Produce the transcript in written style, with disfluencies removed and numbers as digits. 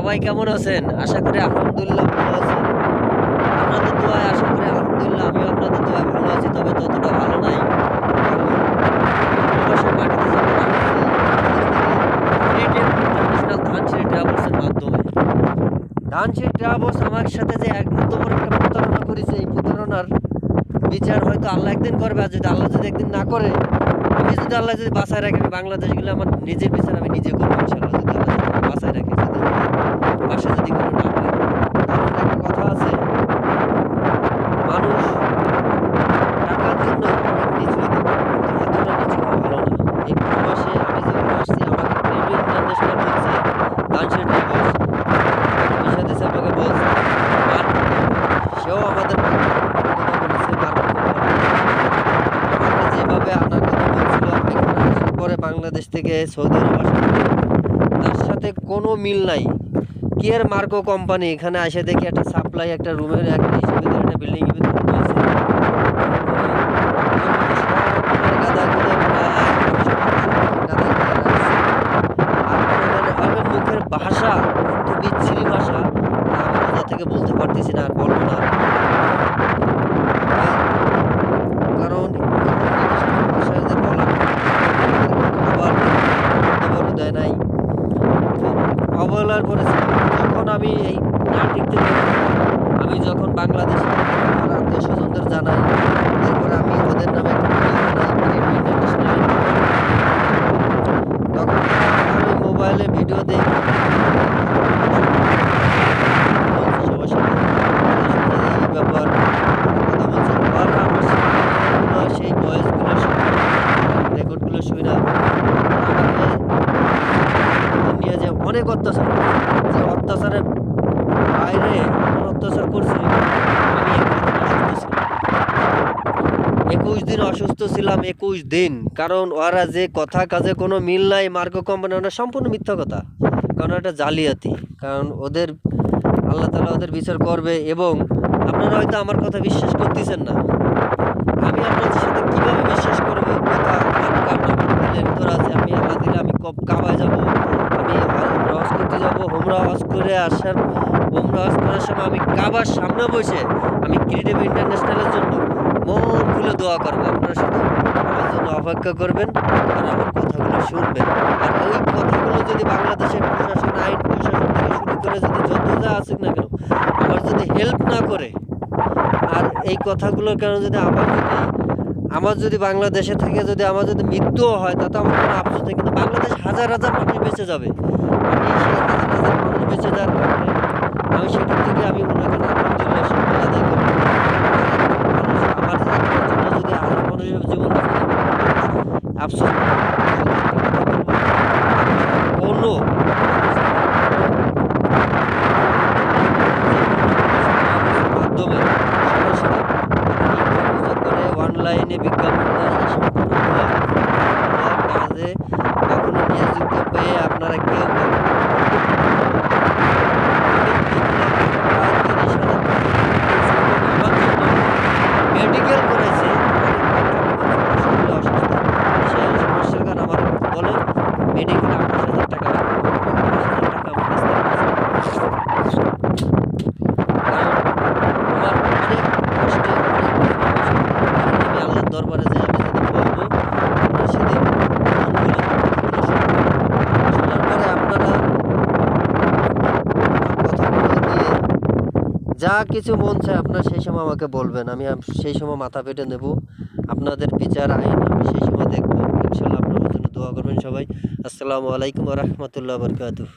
সবাই কেমন আছেন? আশা করি আলহামদুলিল্লাহ ভালো আছেন। আপনাদের দোয়ায় আশা করি আলহামদুলিল্লাহ আমিও আপনাদের দোয়ায় ভালো আছি। তবে ততটা ভালো নাই। প্রবাসের মাটিতে যখন আসছি বাংলাদেশ থেকে ইন্টারন্যাশনাল ধানসিঁড়ি ট্রাভেলসের মাধ্যমে। ধানসিঁড়ি ট্রাভেলস আমার সাথে যে এত বড় একটা প্রতারণা করেছে, এই প্রতারণার বিচার হয়তো আল্লাহ একদিন করবে। আর যদি আল্লাহ যদি একদিন না করে, আমি যদি আল্লাহ যদি বাঁচায় রাখে, আমি বাংলাদেশ গেলে আমার নিজের বিচার আমি নিজে করবো ইনশাআল্লাহ। যদি আল্লাহ যদি আমাকে বাঁচায় রাখে, যদি পাশে যদি কেউ না পায়। কারণ একটা কথা আছে, মানুষ টাকার জন্য অনেক নিচু হতে পারে, কিন্তু এতটা নিচু হওয়া ভালো না। এই প্রবাসে আমি যখন আসছি আমাকে প্রেমী ইন্টারন্যাশনাল বলছে, ধানসিঁড়ি ট্রাভেলস আমাকে বিষয় দিয়েছে, আমাকে বলছে মার্কেট সেও আমাদের কথা বলেছে মার্কেট আমাকে যেভাবে আনার কথা বলছিল এখানে আসার পরে বাংলাদেশ থেকে সৌদি আরব আসার পরে তার সাথে কোনো মিল নাই। কেয়ার মার্কো কোম্পানি এখানে এসে দেখি একটা সাপ্লাই একটা রুমের একটা হিসেবে একটা বিল্ডিং এর ভিতরে রয়েছে। গাদা করে প্রায় 150 গাদা করে রাখছে। আর ওদের মুখের ভাষা এত বিচ্ছিরি ভাষা, আমি কোথা থেকে বলতে পারতেছি না, আর বলবো না। কারণ ভাষায় যে বলা খাবার বড় দেয় নাই, খুব অবহেলার করেছে। যখন আমি এই না টিকতে পারি, আমি যখন বাংলাদেশে আমার আত্মীয় স্বজনদের জানাই, এরপরে আমি ওদের নামে একটা ভিডিও বানাই প্রেমী ইন্টারন্যাশনালে, তখন আমি মোবাইলে ভিডিও দেখি সবার সাথে এই ব্যাপার কথা বলছে। আর আমার সেই ভয়েসগুলো রেকর্ডগুলো শুনে আমাকে নিয়ে যে অনেক অত্যাচার করছে, যে অত্যাচারের বাইরে এমন অত্যাচার করছে। আমি 21 দিন অসুস্থ ছিলাম, 21 দিন। কারণ ওরা যে কথা কাজে কোনো মিল নাই, মার্কো কোম্পানি ওরা সম্পূর্ণ মিথ্যা কথা। কারণ এটা জালিয়াতি। কারণ ওদের আল্লাহ তাআলা ওদের বিচার করবে। এবং আপনারা হয়তো আমার কথা বিশ্বাস করতেছেন না, আমি আপনাদের সাথে কিভাবে বিশ্বাস করবো? কথা আমার কারণ আমার দিলের ভিতর আছে, আমি আল্লাহ দিলে আমি কাবায় যাব, আমি উমরা হজ করতে যাব। উমরা হজ করে আসার উমরা হজ করার সময় আমি কাবার সামনে বসে আমি ক্রিয়েটিভ ইন্টারন্যাশনালের জন্য মন খুলে দোয়া করবো। আপনারা শুধু আমার জন্য অপেক্ষা করবেন আর আমার কথাগুলো শুনবেন। আর ওই কথাগুলো যদি বাংলাদেশের প্রশাসন, আইন প্রশাসন থেকে শুরু করে যদি যত যা আসুক না কেন, আমার যদি হেল্প না করে, আর এই কথাগুলোর কারণে যদি আমার যদি বাংলাদেশে থেকে যদি আমার যদি মৃত্যুও হয়, তাতে আমার কোনো আফসোস নেই। কিন্তু বাংলাদেশ হাজার হাজার মানুষ বেঁচে যাবে। আমি সেই হাজার হাজার মানুষ বেঁচে যাওয়ার কারণে আমি সেটার থেকে আমি মনে করি আলহামদুলিল্লাহ শুকর আদায় করি। মানুষ আমার জন্য যদি হাজার মানুষের জীবন আফসোস কোনো মাধ্যমে সরাসরি করে অনলাইনে বিজ্ঞাপন দেয়, এই সম্পূর্ণ কাজে কখনো নিয়োজিত পেয়ে আপনারা কেউ মেডিকেল করেছে অসুস্থ, সেই সমস্যার কারণে আমার বলে মেডিকেল 28,000 টাকা লাগবে। 28,000 টাকা আমার কাছ থেকে আমার অনেক কষ্টে আমি আল্লাহর দরবারে যে আমি যদি বলবো, আপনারা সেদিন মনগুলো শোনার পরে আপনারা কথাগুলো দিয়ে যা কিছু মন চায় আপনারা সেই সময় আমাকে বলবেন, আমি সেই সময় মাথা পেতে নেব। আপনাদের বিচার আইন আমি সেই সময় দেখবো। ইনশাল্লাহ আপনাদের জন্য দোয়া করবেন সবাই। আসসালামু আলাইকুম ওয়া রাহমাতুল্লাহি ওয়া বারাকাতুহু।